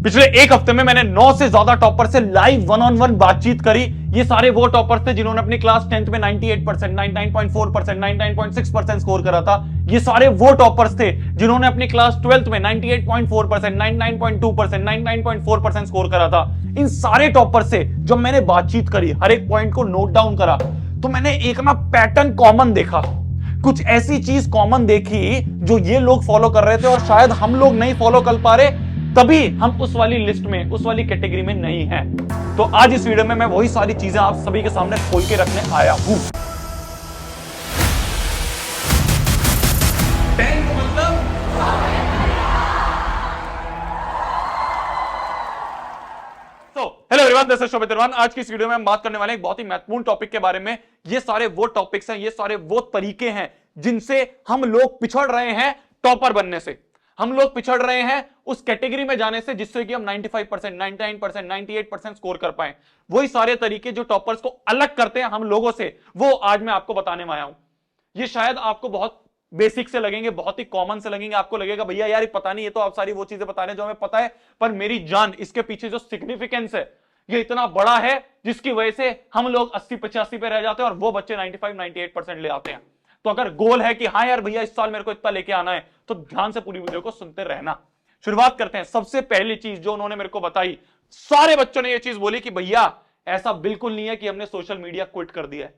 पिछले एक हफ्ते में मैंने 9 से ज्यादा टॉपर से लाइव वन ऑन वन बातचीत करी। ये सारे वो टॉपर्स थे जिन्होंने अपनी क्लास 10th में 98%, 99.4%, 99.6% स्कोर करा था। ये सारे वो टॉपर्स थे जिन्होंने अपनी क्लास 12th में 98.4%, 99.2%, 99.4% स्कोर करा था। इन सारे टॉपर से जब मैंने बातचीत करी, हर एक पॉइंट को नोट डाउन करा, तो मैंने एक ना पैटर्न कॉमन देखा। कुछ ऐसी चीज कॉमन देखी जो ये लोग फॉलो कर रहे थे और शायद हम लोग नहीं फॉलो कर पा रहे, तभी हम उस वाली लिस्ट में, उस वाली कैटेगरी में नहीं हैं। तो आज इस वीडियो में मैं वही सारी चीजें आप सभी के सामने खोल के रखने आया हूं। हेलो एवरीवन, दिस इज शोभित अग्रवाल। आज की इस वीडियो में हम बात करने वाले हैं एक बहुत ही महत्वपूर्ण टॉपिक के बारे में। ये सारे वो टॉपिक्स हैं, ये सारे वो तरीके हैं जिनसे हम लोग पिछड़ रहे हैं टॉपर बनने से। हम लोग पिछड़ रहे हैं उस कैटेगरी में जाने से जिससे कि हम 95%, 99%, 98% स्कोर कर पाए। वही सारे तरीके जो टॉपर्स को अलग करते हैं हम लोगों से, वो आज मैं आपको बताने में आया हूं। ये शायद आपको बहुत बेसिक से लगेंगे, बहुत ही कॉमन से लगेंगे। आपको लगेगा भैया यार ये पता नहीं, ये तो आप सारी वो चीजें बता रहे हैं जो हमें पता है, पर मेरी जान, इसके पीछे जो सिग्निफिकेंस है ये इतना बड़ा है जिसकी वजह से हम लोग 80-85 पे रह जाते हैं और वो बच्चे 95-98% ले आते हैं। तो अगर गोल है कि हाँ यार भैया इस साल मेरे को इतना लेके आना है, तो ध्यान से पूरी वीडियो को सुनते रहना। शुरुआत करते हैं। सबसे पहली चीज जो उन्होंने मेरे को बताई, सारे बच्चों ने ये चीज बोली कि भैया ऐसा बिल्कुल नहीं है कि हमने सोशल मीडिया क्विट कर दिया है।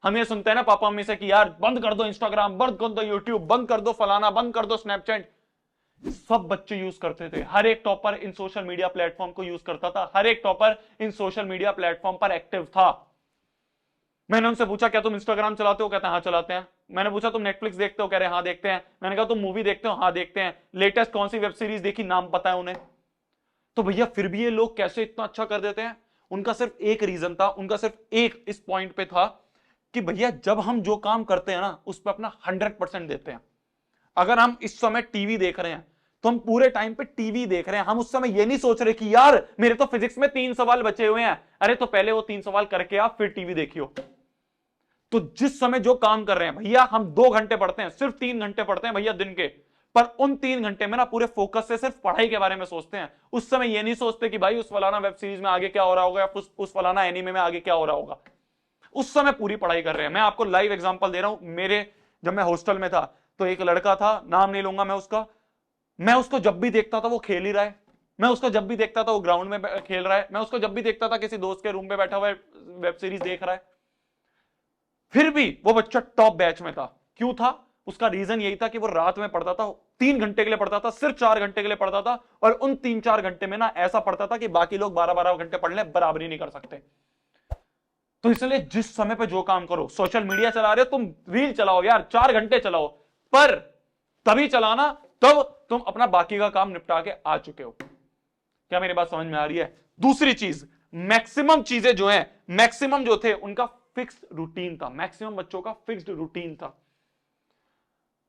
हम ये सुनते हैं ना पापा मम्मी से कि यार बंद कर दो इंस्टाग्राम, बंद कर दो यूट्यूब, बंद कर दो फलाना, बंद कर दो स्नैपचैट। सब बच्चे यूज करते थे। हर एक topper in social media platform को यूज करता था। हर एक topper in social media platform पर एक्टिव था। मैंने उनसे पूछा क्या तुम इंस्टाग्राम चलाते हो? कहते हैं हाँ चलाते हैं। मैंने पूछा तुम नेटफ्लिक्स देखते हो? कह रहे हाँ देखते हैं। मैंने कहा तुम मूवी देखते हो? हाँ देखते हैं। लेटेस्ट कौन सी वेब सीरीज देखी, नाम पता है उन्हें? तो भैया फिर भी ये लोग कैसे इतना अच्छा कर देते हैं? उनका सिर्फ एक रीजन था, उनका सिर्फ एक इस पॉइंट पे था कि भैया जब हम जो काम करते हैं ना उस पर अपना 100% देते हैं। अगर हम इस समय टीवी देख रहे हैं तो हम पूरे टाइम पे टीवी देख रहे हैं। हम उस समय ये नहीं सोच रहे कि यार मेरे तो फिजिक्स में 3 सवाल बचे हुए हैं, अरे तो पहले वो 3 सवाल करके आप फिर टीवी देखियो। तो जिस समय जो काम कर रहे हैं भैया, हम 2 घंटे पढ़ते हैं, सिर्फ 3 घंटे पढ़ते हैं भैया दिन के, पर उन 3 घंटे में ना पूरे फोकस से सिर्फ पढ़ाई के बारे में सोचते हैं। उस समय ये नहीं सोचते कि भाई उस फलाना वेब सीरीज में आगे क्या हो रहा होगा या उस फलाना एनीमे में आगे क्या हो रहा होगा। उस समय पूरी पढ़ाई कर रहे हैं। मैं आपको लाइव एग्जांपल दे रहा हूं। मेरे जब मैं हॉस्टल में था तो एक लड़का था, नाम नहीं लूंगा मैं उसका। मैं उसको जब भी देखता था वो खेल ही रहा है, मैं उसको जब भी देखता था वो ग्राउंड में खेल रहा है, मैं उसको जब भी देखता था किसी दोस्त के रूम पे बैठा हुआ वेब सीरीज देख रहा है। फिर भी वो बच्चा टॉप बैच में था। क्यों था? उसका रीजन यही था कि वो रात में पढ़ता था, 3 घंटे के लिए पढ़ता था, सिर्फ 4 घंटे के लिए पढ़ता था, और उन 3-4 घंटे में ना ऐसा पढ़ता था कि बाकी लोग 12-12 घंटे पढ़ ले बराबरी नहीं कर सकते। तो इसलिए जिस समय पे जो काम करो, सोशल मीडिया चला रहे हो तुम, रील चलाओ यार, 4 घंटे चलाओ, पर तभी चलाना तब तुम अपना बाकी का काम निपटा के आ चुके हो। क्या मेरी बात समझ में आ रही है? दूसरी चीज, मैक्सिमम चीजें जो है, मैक्सिमम जो थे उनका फिक्स्ड रूटीन था। मैक्सिमम बच्चों का फिक्स्ड रूटीन था।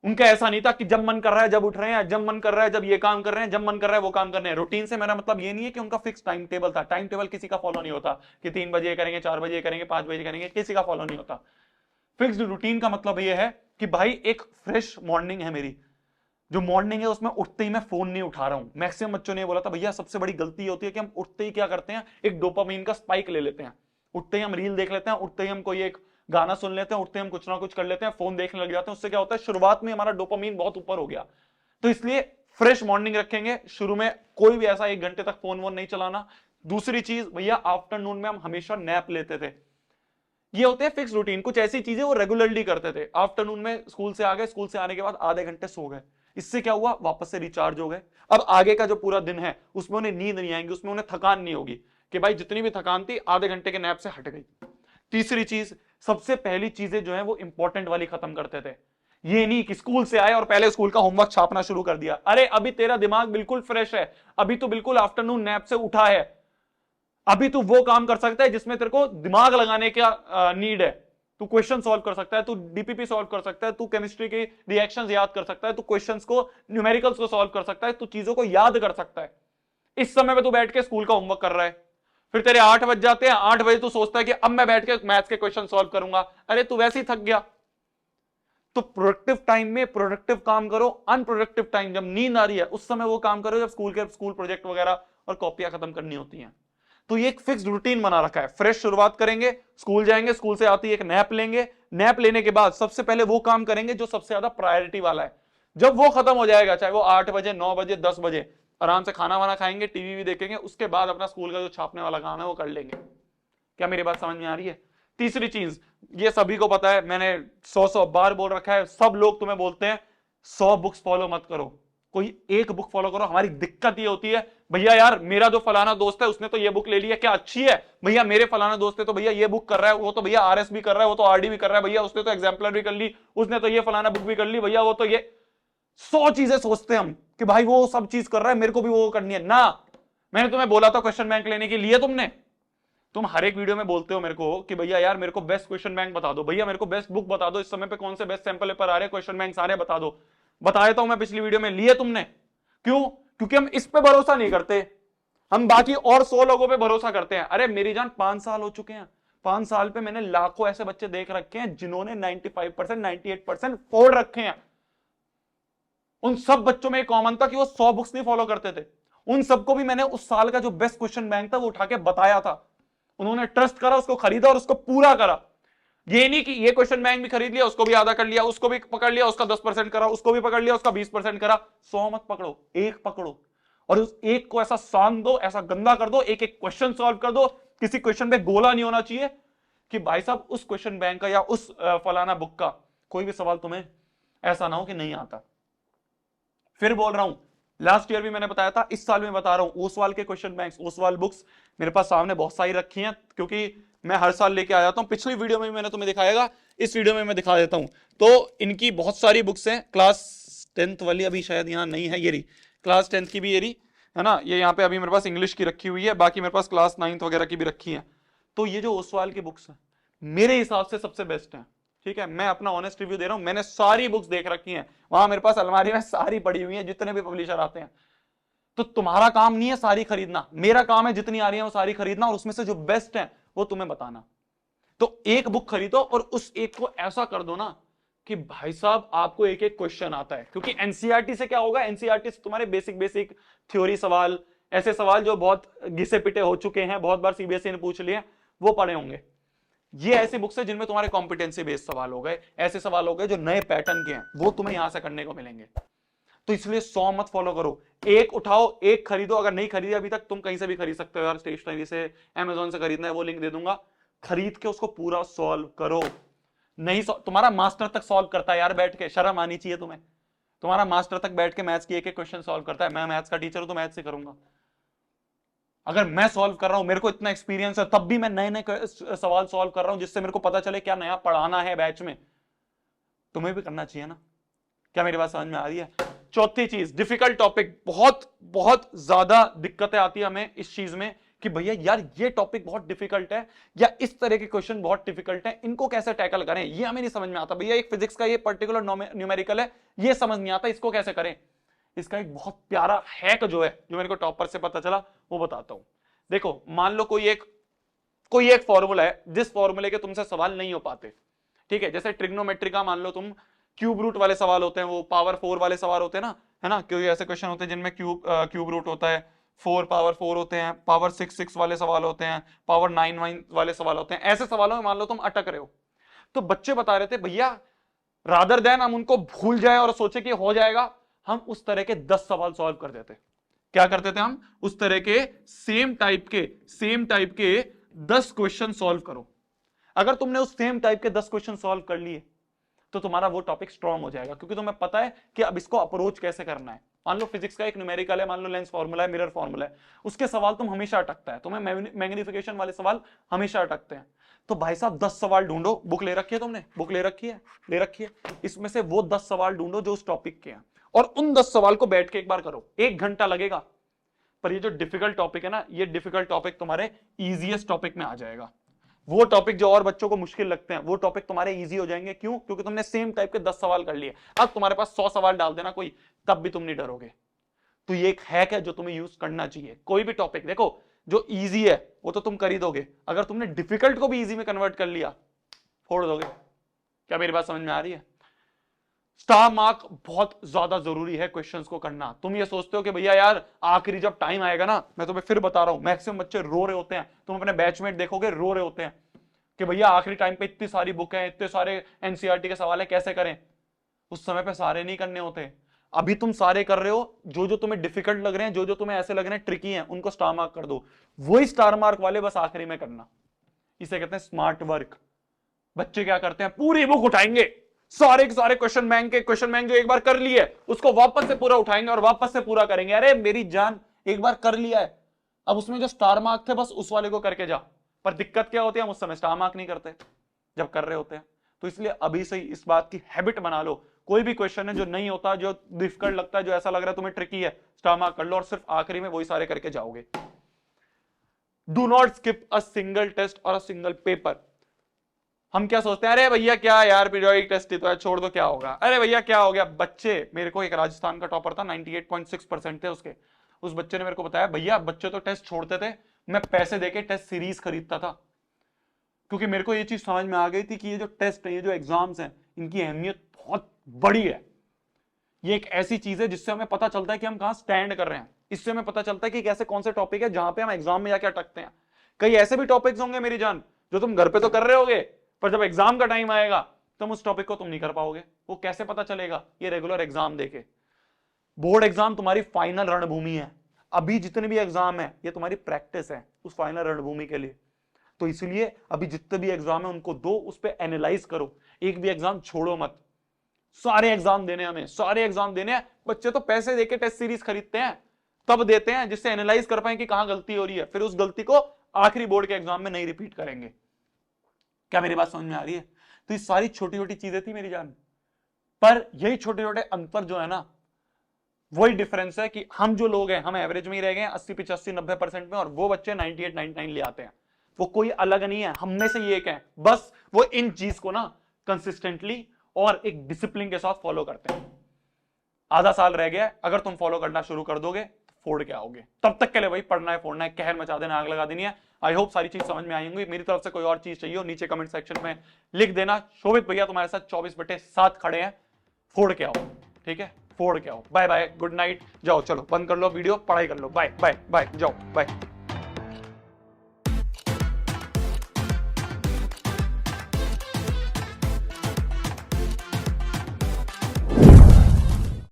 उनका ऐसा नहीं था कि जब मन कर रहा है जब उठ रहे हैं, जब मन कर रहा है जब ये काम कर रहे हैं, जब मन कर रहा है वो काम कर रहे हैं। रूटीन से मेरा मतलब ये नहीं है कि उनका फिक्स टाइम टेबल था। टाइम टेबल किसी का फॉलो नहीं होता कि 3 बजे करेंगे, 4 बजे करेंगे, 5 बजे करेंगे, किसी का फॉलो नहीं होता। फिक्स्ड रूटीन का मतलब ये है कि भाई एक फ्रेश मॉर्निंग है मेरी, जो मॉर्निंग है उसमें उठते ही मैं फोन नहीं उठा रहा हूं। मैक्सिमम बच्चों ने बोला था भैया सबसे बड़ी गलती ये होती है कि हम उठते ही क्या करते हैं, एक डोपामीन का स्पाइक ले लेते हैं। उठते ही हम रील देख लेते हैं, उठते ही हम कोई एक गाना सुन लेते हैं, उठते ही हम कुछ ना कुछ कर लेते हैं, फोन देखने लग जाते हैं। उससे क्या होता है, शुरुआत में हमारा डोपामीन बहुत ऊपर हो गया। तो इसलिए फ्रेश मॉर्निंग रखेंगे। शुरू में कोई भी ऐसा 1 घंटे तक फोन वोन नहीं चलाना। दूसरी चीज भैया, आफ्टरनून में हम हमेशा नैप लेते थे। ये होते हैं फिक्स रूटीन। कुछ ऐसी चीजें वो रेगुलरली करते थे। आफ्टरनून में स्कूल से आ गए, स्कूल से आने के बाद आधे घंटे सो गए। इससे क्या हुआ, वापस से रिचार्ज हो गए। अब आगे का जो पूरा दिन है उसमें उन्हें नींद नहीं आएंगी, उसमें उन्हें थकान नहीं होगी कि भाई जितनी भी थकान थी आधे घंटे के नैप से हट गई। तीसरी चीज, सबसे पहली चीजें जो है वो इंपॉर्टेंट वाली खत्म करते थे। ये नहीं कि स्कूल से आए और पहले स्कूल का होमवर्क छापना शुरू कर दिया। अरे अभी तेरा दिमाग बिल्कुल फ्रेश है, अभी तो बिल्कुल आफ्टरनून नैप से उठा है, अभी तू वो काम कर सकता है जिसमें तेरे को दिमाग लगाने का नीड है। तू क्वेश्चन सॉल्व कर सकता है, तू डीपीपी सॉल्व कर सकता है, तू केमिस्ट्री के रिएक्शंस याद कर सकता है, तू क्वेश्चंस को, न्यूमेरिकल्स को सॉल्व कर सकता है, तू चीजों को याद कर सकता है। इस समय में तू बैठ के स्कूल का होमवर्क कर रहा है, फिर तेरे 8 बज जाते हैं, 8 बजे तू सोचता है कि अब मैं बैठ के मैथ्स के क्वेश्चन सॉल्व करूंगा। अरे तू वैसे ही थक गया। तो प्रोडक्टिव टाइम में प्रोडक्टिव काम करो। अनप्रोडक्टिव टाइम, जब नींद आ रही है उस समय वो काम करो, जब स्कूल प्रोजेक्ट वगैरह और कॉपियां खत्म करनी होती हैं। तो ये एक फिक्स्ड रूटीन बना रखा है। फ्रेश शुरुआत करेंगे, स्कूल जाएंगे, स्कूल से आती एक नैप लेंगे, नैप लेने के बाद सबसे पहले वो काम करेंगे जो सबसे ज्यादा प्रायोरिटी वाला है। जब वो खत्म हो जाएगा, चाहे वो 8 बजे, 9 बजे, 10 बजे, आराम से खाना वाना खाएंगे, टीवी भी देखेंगे, उसके बाद अपना स्कूल का जो छापने वाला काम है वो कर लेंगे। क्या मेरी बात समझ में आ रही है? तीसरी चीज, ये सभी को पता है, मैंने 100 बार बोल रखा है, सब लोग तुम्हें बोलते हैं 100 बुक्स फॉलो मत करो, कोई एक बुक फॉलो करो। हमारी दिक्कत ये होती है, भैया यार मेरा जो फलाना दोस्त है उसने तो ये बुक ले ली है, क्या अच्छी है भैया, मेरे फलाना दोस्त है तो भैया ये बुक कर रहा है, वो तो भैया आरएस भी कर रहा है, वो तो आरडी भी कर रहा है, भैया उसने तो एग्जाम्पलर भी कर ली, उसने तो ये फलाना बुक भी कर ली, भैया वो तो ये 100 चीजें सोचते हैं हम कि भाई वो सब चीज कर रहा है, मेरे को भी वो करनी है ना। मैंने तुम्हें बोला था क्वेश्चन बैंक लेने के लिए, तुम हर एक वीडियो में बोलते हो मेरे को कि भैया यार मेरे को बेस्ट क्वेश्चन बैंक बता दो, भैया मेरे को बेस्ट बुक बता दो, इस समय पे कौन से बेस्ट सैंपल पेपर आ रहे हैं, क्वेश्चन बैंक सारे बता दो। बताया था मैं पिछली वीडियो में, लिए तुमने? क्यों? क्योंकि हम इस पे भरोसा नहीं करते, हम बाकी और 100 लोगों पे भरोसा करते हैं। अरे मेरी जान 5 साल हो चुके हैं, 5 साल पे मैंने लाखों ऐसे बच्चे देख रखे हैं जिन्होंने 95%, 98% फोड़ रखे हैं। उन सब बच्चों में एक कॉमन था कि वो 100 बुक्स नहीं फॉलो करते थे। उन सबको भी मैंने उस साल का जो बेस्ट क्वेश्चन बैंक था वो उठा के बताया था, उन्होंने ट्रस्ट करा, उसको खरीदा और उसको पूरा करा। ये नहीं कि ये क्वेश्चन बैंक भी खरीद लिया, उसको भी आधा कर लिया, उसको भी पकड़ लिया, उसका 10% करा, उसको भी पकड़ लिया, उसका 20% करा। 100 मत पकड़ो, एक पकड़ो और उस एक को ऐसा सान दो, ऐसा गंदा कर दो, एक एक क्वेश्चन सॉल्व कर दो। किसी क्वेश्चन पे गोला नहीं होना चाहिए कि भाई साहब उस क्वेश्चन बैंक का या उस फलाना बुक का कोई भी सवाल तुम्हें ऐसा ना हो कि नहीं आता। फिर बोल रहा हूं, लास्ट ईयर भी मैंने बताया था, इस साल में बता रहा हूं, ओसवाल के क्वेश्चन बैंक्स, ओसवाल बुक्स मेरे पास सामने बहुत सारी रखी हैं, क्योंकि मैं हर साल लेके आ जाता हूं। पिछली वीडियो में भी मैंने तुम्हें दिखाएगा, इस वीडियो में मैं दिखा देता हूं। तो इनकी बहुत सारी बुक्स हैं, क्लास 10th वाली अभी शायद यहाँ नहीं है, ये रही क्लास 10th की भी, ये रही है ना, ये यहाँ पे अभी मेरे पास इंग्लिश की रखी हुई है, बाकी मेरे पास क्लास 9th वगैरह की भी रखी है। तो ये जो ओसवाल की बुक्स हैं मेरे हिसाब से सबसे बेस्ट हैं, ठीक है, मैं अपना ऑनेस्ट रिव्यू दे रहा हूं। मैंने सारी बुक्स देख रखी हैं, वहां मेरे पास अलमारी में सारी पड़ी हुई हैं, जितने भी पब्लिशर आते हैं। तो तुम्हारा काम नहीं है सारी खरीदना, मेरा काम है जितनी आ रही है वो सारी खरीदना, और उसमें से जो बेस्ट है वो तुम्हें बताना। तो एक बुक खरीदो और उस एक को ऐसा कर दो ना कि भाई साहब आपको एक एक क्वेश्चन आता है। क्योंकि एनसीईआरटी से क्या होगा, एनसीईआरटी से तुम्हारे बेसिक बेसिक थ्योरी सवाल, ऐसे सवाल जो बहुत घिसे पिटे हो चुके हैं, बहुत बार सीबीएसई ने पूछ लिए, वो पढ़े होंगे। ये ऐसी बुक्स है जिनमें तुम्हारे कॉम्पिटेंसी बेस्ड सवाल हो गए, ऐसे सवाल हो गए जो नए पैटर्न के हैं, वो तुम्हें यहां से करने को मिलेंगे। तो इसलिए 100 मत फॉलो करो, एक उठाओ, एक खरीदो। अगर नहीं खरीदे अभी तक, तुम कहीं से भी खरीद सकते हो यार, स्टेशनरी से, अमेजोन से खरीदना है वो लिंक दे दूंगा, खरीद के उसको पूरा सॉल्व करो। नहीं तुम्हारा मास्टर तक सॉल्व करता है यार बैठ के, शर्म आनी चाहिए तुम्हें। तुम्हारा मास्टर तक बैठ के मैथ्स की एक एक क्वेश्चन सॉल्व करता है। मैं मैथ्स का टीचर हूं तो मैथ्स से करूंगा। अगर मैं सॉल्व कर रहा हूं, मेरे को इतना एक्सपीरियंस है, तब भी मैं नए नए सवाल सॉल्व कर रहा हूं जिससे मेरे को पता चले क्या नया पढ़ाना है बैच में। तुम्हें भी करना चाहिए ना। क्या मेरी बात समझ में आ रही है? चौथी चीज, डिफिकल्ट टॉपिक। बहुत बहुत ज्यादा दिक्कतें आती है हमें इस चीज में कि भैया यार ये टॉपिक बहुत डिफिकल्ट है, या इस तरह के क्वेश्चन बहुत डिफिकल्ट है, इनको कैसे टैकल करें, ये हमें नहीं समझ में आता। भैया एक फिजिक्स का ये पर्टिकुलर न्यूमेरिकल है, ये समझ नहीं आता, इसको कैसे करें। इसका एक बहुत प्यारा हैक जो है, जो मेरे को टॉपर से पता चला, वो बताता हूं। देखो मान लो कोई एक फॉर्मूला है, जिस फॉर्मूले के तुमसे सवाल नहीं हो पाते, ठीक है, जैसे ट्रिग्नोमेट्री का मान लो तुम क्यूब रूट वाले सवाल होते हैं, वो पावर 4 वाले सवाल होते हैं ना, है ना, क्योंकि ऐसे क्वेश्चन होते हैं जिनमें क्यूब रूट होता है, 4 पावर 4 होते हैं, पावर 6 वाले सवाल होते हैं, पावर 9 वाले सवाल होते हैं। ऐसे सवालों में मान लो तुम अटक रहे हो, तो बच्चे बता रहे थे भैया रादर देन हम उनको भूल जाए और सोचे कि हो जाएगा, हम उस तरह के 10 सवाल सॉल्व कर देते। क्या करते थे हम? उस तरह के सेम टाइप के 10 क्वेश्चन सॉल्व करो। अगर तुमने उस सेम टाइप के 10 क्वेश्चन सॉल्व कर लिए तो तुम्हारा वो टॉपिक स्ट्रांग हो जाएगा, क्योंकि तुम्हें पता है कि अब इसको अप्रोच कैसे करना है। मान लो फिजिक्स का एक न्यूमेरिकल है, मान लो लेंस फार्मूला है, मिरर फार्मूला है, उसके सवाल तुम हमेशा अटकता है, तुम्हें मैग्निफिकेशन वाले सवाल हमेशा अटकते हैं। तो भाई साहब 10 सवाल ढूंढो। बुक ले रखी है तुमने? बुक ले रखी है। इसमें से वो 10 सवाल ढूंढो जो उस टॉपिक के हैं, और उन 10 सवाल को बैठ के एक बार करो। 1 घंटा लगेगा। पर ये जो डिफिकल्ट टॉपिक है ना, ये डिफिकल्ट टॉपिक तुम्हारे इजीएस्ट टॉपिक में आ जाएगा। वो टॉपिक जो और बच्चों को मुश्किल लगते हैं, वो टॉपिक तुम्हारे इजी हो जाएंगे। क्यों? क्योंकि तुमने सेम टाइप के 10 सवाल कर लिए। अब तुम्हारे पास 100 सवाल डाल देना कोई, तब भी तुम नहीं डरोगे। तो ये एक हैक है जो तुम्हें यूज करना चाहिए। कोई भी टॉपिक देखो, जो इजी है वो तो तुम कर ही दोगे, अगर तुमने डिफिकल्ट को भी इजी में कन्वर्ट कर लिया, फोड़ दोगे। क्या मेरी बात समझ में आ रही है? स्टार मार्क बहुत ज्यादा जरूरी है क्वेश्चंस को करना। तुम ये सोचते हो कि भैया यार आखिरी जब टाइम आएगा ना, मैं तुम्हें फिर बता रहा हूं, मैक्सिमम बच्चे रो रहे होते हैं, तुम अपने बैचमेट देखोगे रो रहे होते हैं कि भैया आखिरी टाइम पे इतनी सारी बुक है, इतने सारे एनसीईआरटी के सवाल है, कैसे करें। उस समय पे सारे नहीं करने होते। अभी तुम सारे कर रहे हो, जो जो तुम्हें डिफिकल्ट लग रहे हैं, जो जो तुम्हें ऐसे लग रहे हैं ट्रिकी हैं, उनको स्टार मार्क कर दो। वही स्टार मार्क वाले बस आखिरी में करना। इसे कहते हैं स्मार्ट वर्क। बच्चे क्या करते हैं, पूरी बुक उठाएंगे, सारे के सारे क्वेश्चन बैंक जो एक बार कर लिए उसको वापस से पूरा उठाएंगे और वापस से पूरा करेंगे। अरे मेरी जान, एक बार कर लिया है, अब उसमें जो स्टार मार्क थे बस उस वाले को करके जा। पर दिक्कत क्या होती है, हम उस समय स्टार मार्क नहीं करते जब कर रहे होते हैं। तो इसलिए अभी से ही इस बात की हैबिट बना लो, कोई भी क्वेश्चन है जो नहीं होता, जो डिफिकल्ट लगता है, जो ऐसा लग रहा है तुम्हें ट्रिकी है, स्टार मार्क कर लो और सिर्फ आखिरी में वही सारे करके जाओगे। Do not skip a single test और अ सिंगल पेपर। हम क्या सोचते हैं, अरे भैया क्या यार पीरियोडिक टेस्ट ही तो है, छोड़ दो क्या होगा, अरे भैया क्या हो गया। बच्चे, मेरे को एक राजस्थान का टॉपर था, 98.6% थे उसके। उस बच्चे ने मेरे को बताया, भैया बच्चे तो टेस्ट छोड़ते थे, मैं पैसे देके टेस्ट सीरीज खरीदता था, क्योंकि मेरे को ये चीज समझ में आ गई थी कि ये जो टेस्ट है, ये जो एग्जाम्स हैं, इनकी अहमियत बहुत बड़ी है। ये एक ऐसी चीज है जिससे हमें पता चलता है कि हम कहां स्टैंड कर रहे हैं। इससे हमें पता चलता है कि कैसे कौन से टॉपिक है जहां पे हम एग्जाम में जाके अटकते हैं। कई ऐसे भी टॉपिक्स होंगे मेरी जान जो तुम घर पे तो कर रहे होगे, पर जब एग्जाम का टाइम आएगा तुम उस टॉपिक को तुम नहीं कर पाओगे। वो कैसे पता चलेगा, ये रेगुलर एग्जाम देके। बोर्ड एग्जाम तुम्हारी फाइनल रणभूमि है। अभी जितने भी एग्जाम है ये तुम्हारी प्रैक्टिस है उस फाइनल रणभूमि के लिए। तो इसलिए अभी जितने भी एग्जाम है उनको दो, उस पर एनालाइज करो, एक भी एग्जाम छोड़ो मत। सारे एग्जाम देने, हमें सारे एग्जाम देने हैं। बच्चे तो पैसे देके टेस्ट सीरीज खरीदते हैं, तब देते हैं जिससे एनालाइज कर पाए कि कहां गलती हो रही है, फिर उस गलती को आखिरी बोर्ड के एग्जाम में नहीं रिपीट करेंगे। क्या मेरी बात समझ में आ रही है? तो ये सारी छोटी छोटी चीजें थी मेरी जान, पर यही छोटे छोटे अंतर जो है ना, वही डिफरेंस है कि हम जो लोग हैं, हम एवरेज में ही रह गए 80 85 90% में, और वो बच्चे 98 99 ले आते हैं। वो कोई अलग नहीं है, हम में से ये एक है, बस वो इन चीज को ना कंसिस्टेंटली और एक डिसिप्लिन के साथ फॉलो करते हैं। आधा साल रह गया, अगर तुम फॉलो करना शुरू कर दोगे तो फोड़ के आओगे। तब तक के लिए भाई पढ़ना है, फोड़ना है, कहर मचा देना, आग लगा देनी है। आई होप सारी चीज समझ में आई होंगी। मेरी तरफ से कोई और चीज चाहिए हो नीचे कमेंट सेक्शन में लिख देना। शोभित भैया तुम्हारे साथ 24/7 खड़े हैं, फोड़ के आओ, ठीक है, फोड़ के आओ। बाय बाय, गुड नाइट, जाओ, चलो बंद कर लो वीडियो, पढ़ाई कर लो, बाय बाय बाय, जाओ बाय।